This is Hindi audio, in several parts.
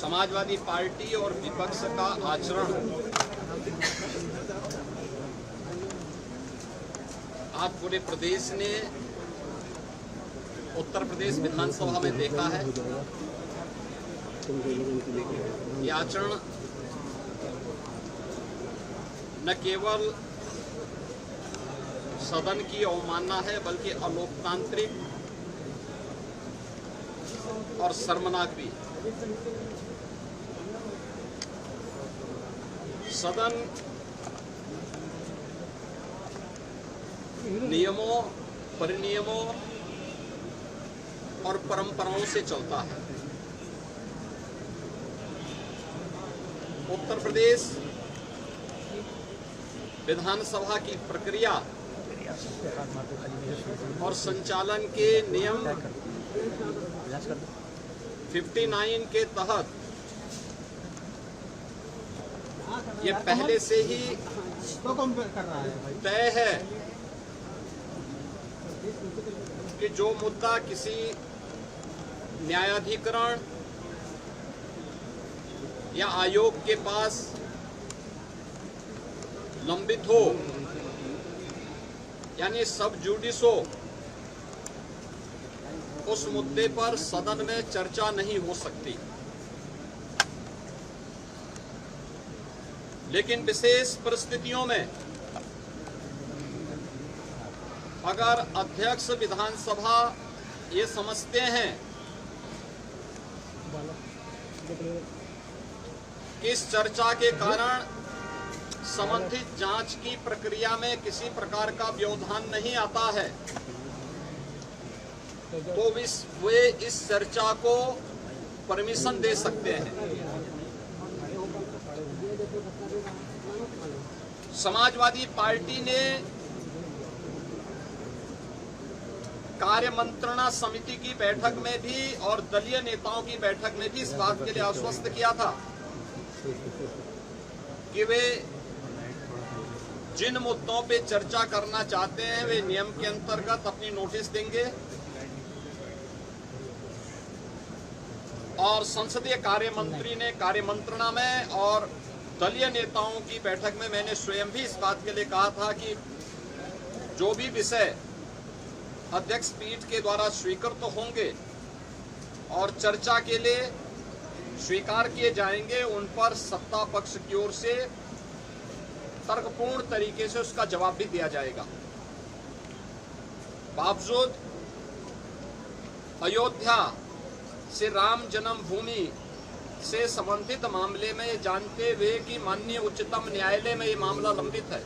समाजवादी पार्टी और विपक्ष का आचरण आज पूरे प्रदेश ने उत्तर प्रदेश विधानसभा में देखा है। ये आचरण न केवल सदन की अवमानना है बल्कि अलोकतांत्रिक और शर्मनाक भी। सदन नियमों, परिनियमों और परंपराओं से चलता है। उत्तर प्रदेश विधानसभा की प्रक्रिया और संचालन के नियम 59 के तहत ये पहले से ही तय है कि जो मुद्दा किसी न्यायाधिकरण या आयोग के पास लंबित हो, यानी सब जुडिस हो, उस मुद्दे पर सदन में चर्चा नहीं हो सकती। लेकिन विशेष परिस्थितियों में अगर अध्यक्ष विधानसभा ये समझते हैं कि इस चर्चा के कारण संबंधित जांच की प्रक्रिया में किसी प्रकार का व्यवधान नहीं आता है, तो वे इस चर्चा को परमिशन दे सकते हैं। समाजवादी पार्टी ने कार्य मंत्रणा समिति की बैठक में भी और दलीय नेताओं की बैठक में भी इस बात के लिए आश्वस्त किया था कि वे जिन मुद्दों पे चर्चा करना चाहते हैं वे नियम के अंतर्गत अपनी नोटिस देंगे और संसदीय कार्य मंत्री ने कार्य मंत्रणा में और दलीय नेताओं की बैठक में मैंने स्वयं भी इस बात के लिए कहा था कि जो भी विषय अध्यक्ष पीठ के द्वारा स्वीकृत होंगे और चर्चा के लिए स्वीकार किए जाएंगे, उन पर सत्ता पक्ष की ओर से तर्कपूर्ण तरीके से उसका जवाब भी दिया जाएगा। बावजूद अयोध्या से राम जन्मभूमि से संबंधित मामले में जानते हुए कि माननीय उच्चतम न्यायालय में ये मामला लंबित है,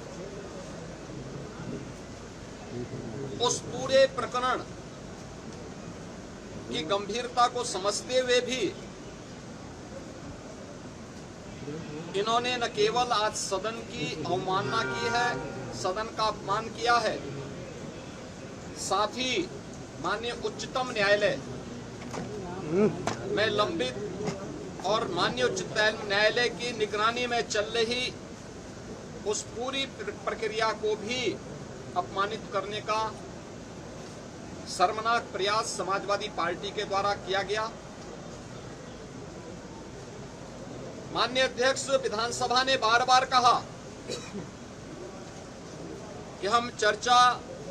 उस पूरे प्रकरण की गंभीरता को समझते हुए भी इन्होंने न केवल आज सदन की अवमानना की है, सदन का अपमान किया है, साथ ही माननीय उच्चतम न्यायालय में लंबित और माननीय उच्चतम न्यायालय की निगरानी में चल रही उस पूरी प्रक्रिया को भी अपमानित करने का शर्मनाक प्रयास समाजवादी पार्टी के द्वारा किया गया। माननीय अध्यक्ष विधानसभा ने बार बार कहा कि हम चर्चा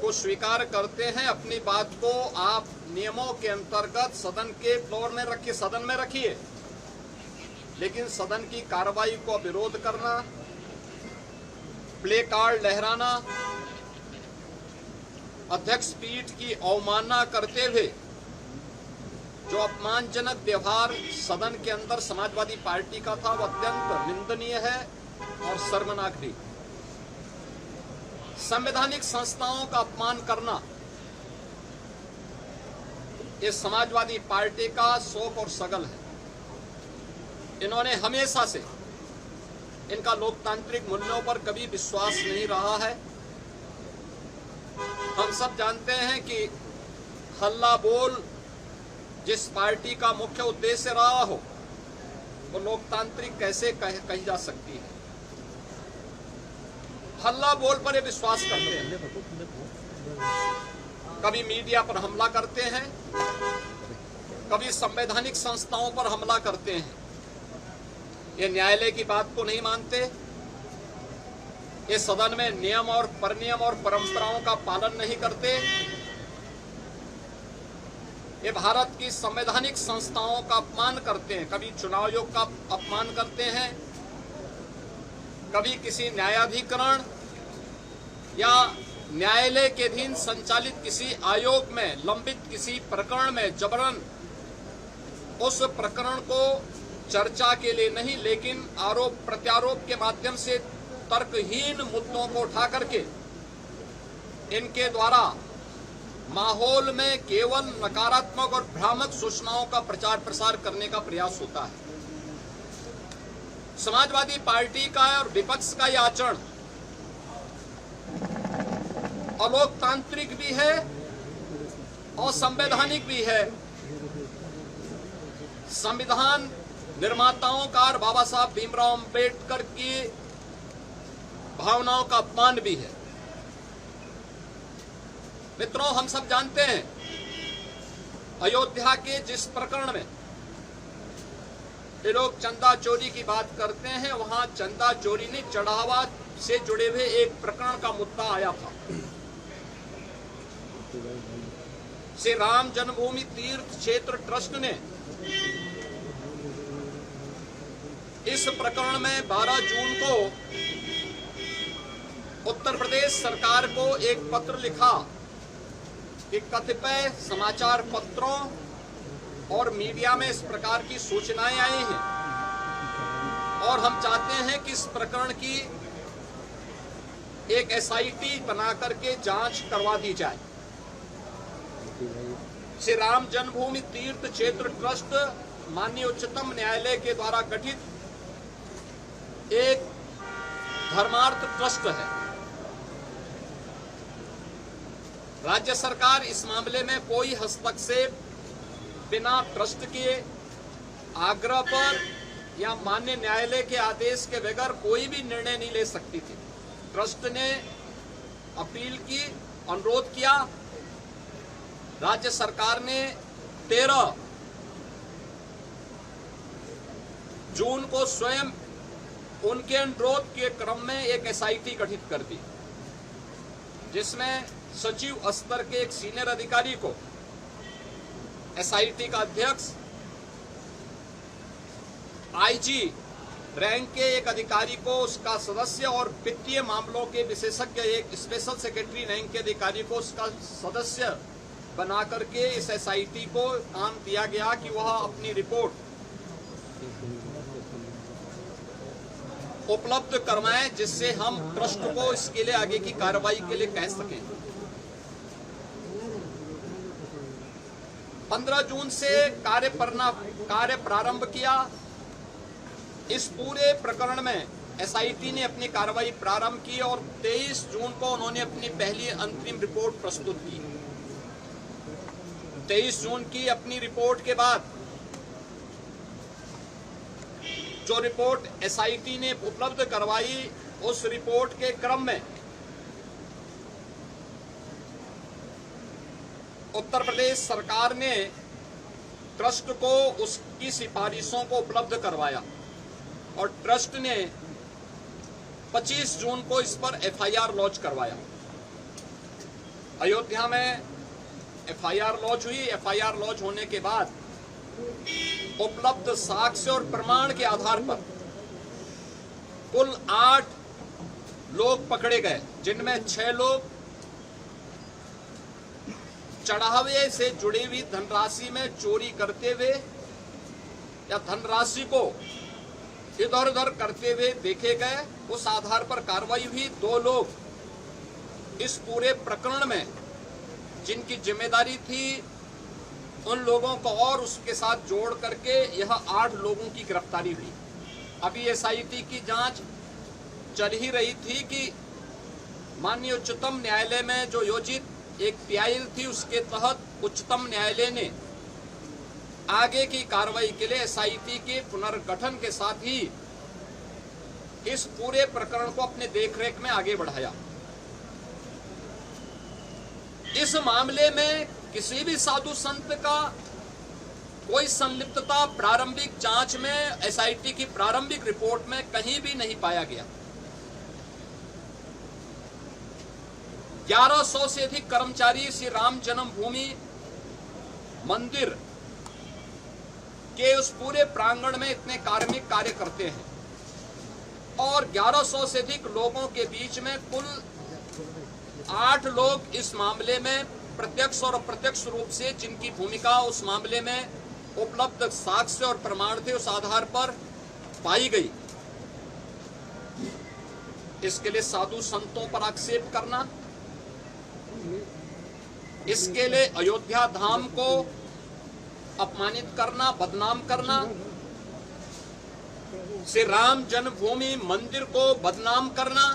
को स्वीकार करते हैं, अपनी बात को आप नियमों के अंतर्गत सदन के फ्लोर में रखिए, सदन में रखिए, लेकिन सदन की कार्रवाई को विरोध करना, प्ले कार्ड लहराना, अध्यक्ष पीठ की अवमानना करते हुए जो अपमानजनक व्यवहार सदन के अंदर समाजवादी पार्टी का था, वो अत्यंत निंदनीय है और शर्मनाक भी। संवैधानिक संस्थाओं का अपमान करना ये समाजवादी पार्टी का शौक और सगल है। इन्होंने हमेशा से इनका लोकतांत्रिक मूल्यों पर कभी विश्वास नहीं रहा है। हम सब जानते हैं कि हल्ला बोल जिस पार्टी का मुख्य उद्देश्य रहा हो, वो लोकतांत्रिक कैसे कही जा सकती है। हल्ला बोल पर ये विश्वास करते हैं, कभी मीडिया पर हमला करते हैं, कभी संवैधानिक संस्थाओं पर हमला करते हैं। ये न्यायालय की बात को नहीं मानते, ये सदन में नियम और परंपराओं का पालन नहीं करते, ये भारत की संवैधानिक संस्थाओं का अपमान करते हैं, कभी चुनाव आयोग का अपमान करते हैं, कभी किसी न्यायाधिकरण या न्यायालय के अधीन संचालित किसी आयोग में लंबित किसी प्रकरण में जबरन उस प्रकरण को चर्चा के लिए नहीं, लेकिन आरोप प्रत्यारोप के माध्यम से तर्कहीन मुद्दों को उठा करके इनके द्वारा माहौल में केवल नकारात्मक और भ्रामक सूचनाओं का प्रचार प्रसार करने का प्रयास होता है। समाजवादी पार्टी का और विपक्ष का यह आचरण अलोकतांत्रिक भी है और संवैधानिक भी है। संविधान निर्माताओं का और बाबा साहब भीमराव अंबेडकर की भावनाओं का अपमान भी है। मित्रों, हम सब जानते हैं अयोध्या के जिस प्रकरण में ये लोग चंदा चोरी की बात करते हैं, वहां चंदा चोरी नहीं, चढ़ावा से जुड़े हुए एक प्रकरण का मुद्दा आया था। श्री राम जन्मभूमि तीर्थ क्षेत्र ट्रस्ट ने इस प्रकरण में 12 जून को उत्तर प्रदेश सरकार को एक पत्र लिखा कि कतिपय समाचार पत्रों और मीडिया में इस प्रकार की सूचनाएं आई हैं और हम चाहते हैं कि इस प्रकरण की एक एसआईटी बना करके जांच करवा दी जाए। श्री राम जन्मभूमि तीर्थ क्षेत्र ट्रस्ट माननीय उच्चतम न्यायालय के द्वारा गठित एक धर्मार्थ ट्रस्ट है। राज्य सरकार इस मामले में कोई हस्तक्षेप बिना ट्रस्ट के आग्रह पर या माननीय न्यायालय के आदेश के बगैर कोई भी निर्णय नहीं ले सकती थी। ट्रस्ट ने अपील की, अनुरोध किया, राज्य सरकार ने 13 जून को स्वयं उनके अनुरोध के क्रम में एक एसआईटी गठित कर दी, जिसमें सचिव स्तर के एक सीनियर अधिकारी को एसआईटी का अध्यक्ष, आईजी रैंक के एक अधिकारी को उसका सदस्य और वित्तीय मामलों के विशेषज्ञ एक स्पेशल सेक्रेटरी रैंक के अधिकारी को उसका सदस्य बना करके इस एसआईटी को काम दिया गया कि वह अपनी रिपोर्ट उपलब्ध करवाएं, जिससे हम ट्रस्ट को इसके लिए आगे की कार्रवाई के लिए कह सकें। 15 जून से कार्य प्रारंभ किया। इस पूरे प्रकरण में एसआईटी ने अपनी कार्रवाई प्रारंभ की और 23 जून को उन्होंने अपनी पहली अंतरिम रिपोर्ट प्रस्तुत की। 23 जून की अपनी रिपोर्ट के बाद जो रिपोर्ट एसआईटी ने उपलब्ध करवाई, उस रिपोर्ट के क्रम में उत्तर प्रदेश सरकार ने ट्रस्ट को उसकी सिफारिशों को उपलब्ध करवाया और ट्रस्ट ने 25 जून को इस पर एफआईआर लॉन्च करवाया। अयोध्या में एफआईआर लॉन्च हुई। एफआईआर लॉन्च होने के बाद उपलब्ध साक्ष्य और प्रमाण के आधार पर कुल 8 लोग पकड़े गए, जिनमें 6 लोग चढ़ावे से जुड़ी हुई धनराशि में चोरी करते हुए या धनराशि को इधर उधर करते हुए देखे गए। उस आधार पर कार्रवाई हुई। 2 लोग इस पूरे प्रकरण में जिनकी जिम्मेदारी थी, उन लोगों को और उसके साथ जोड़ करके यह 8 लोगों की गिरफ्तारी हुई। अभी एसआईटी की जांच चल ही रही थी कि माननीय उच्चतम न्यायालय में जो योजित एक पीआईएल थी, उसके तहत उच्चतम न्यायालय ने आगे की कार्रवाई के लिए एसआईटी के पुनर्गठन के साथ ही इस पूरे प्रकरण को अपने देखरेख में आगे बढ़ाया। इस मामले में किसी भी साधु संत का कोई संलिप्तता प्रारंभिक जांच में एसआईटी की प्रारंभिक रिपोर्ट में कहीं भी नहीं पाया गया। 1100 से अधिक कर्मचारी श्री राम जन्मभूमि मंदिर के उस पूरे प्रांगण में इतने कार्मिक कार्य करते हैं और 1100 से अधिक लोगों के बीच में कुल 8 लोग इस मामले में प्रत्यक्ष और अप्रत्यक्ष रूप से जिनकी भूमिका उस मामले में उपलब्ध साक्ष्य और प्रमाण थे उस आधार पर पाई गई। इसके लिए साधु संतों पर आक्षेप करना, इसके लिए अयोध्या धाम को अपमानित करना, बदनाम करना, श्री राम जन्मभूमि मंदिर को बदनाम करना,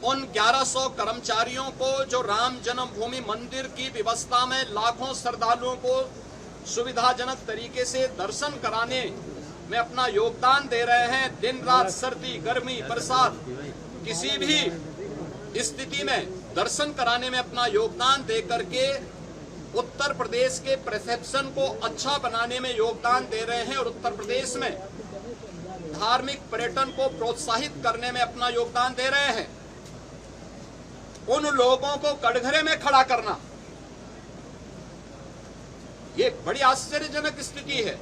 उन 1100 कर्मचारियों को जो राम जन्मभूमि मंदिर की व्यवस्था में लाखों श्रद्धालुओं को सुविधाजनक तरीके से दर्शन कराने में अपना योगदान दे रहे हैं, दिन रात सर्दी गर्मी बरसात किसी भी स्थिति में दर्शन कराने में अपना योगदान दे करके उत्तर प्रदेश के परसेप्शन को अच्छा बनाने में योगदान दे रहे हैं और उत्तर प्रदेश में धार्मिक पर्यटन को प्रोत्साहित करने में अपना योगदान दे रहे हैं। उन लोगों को कटघरे में खड़ा करना, ये बड़ी आश्चर्यजनक स्थिति है।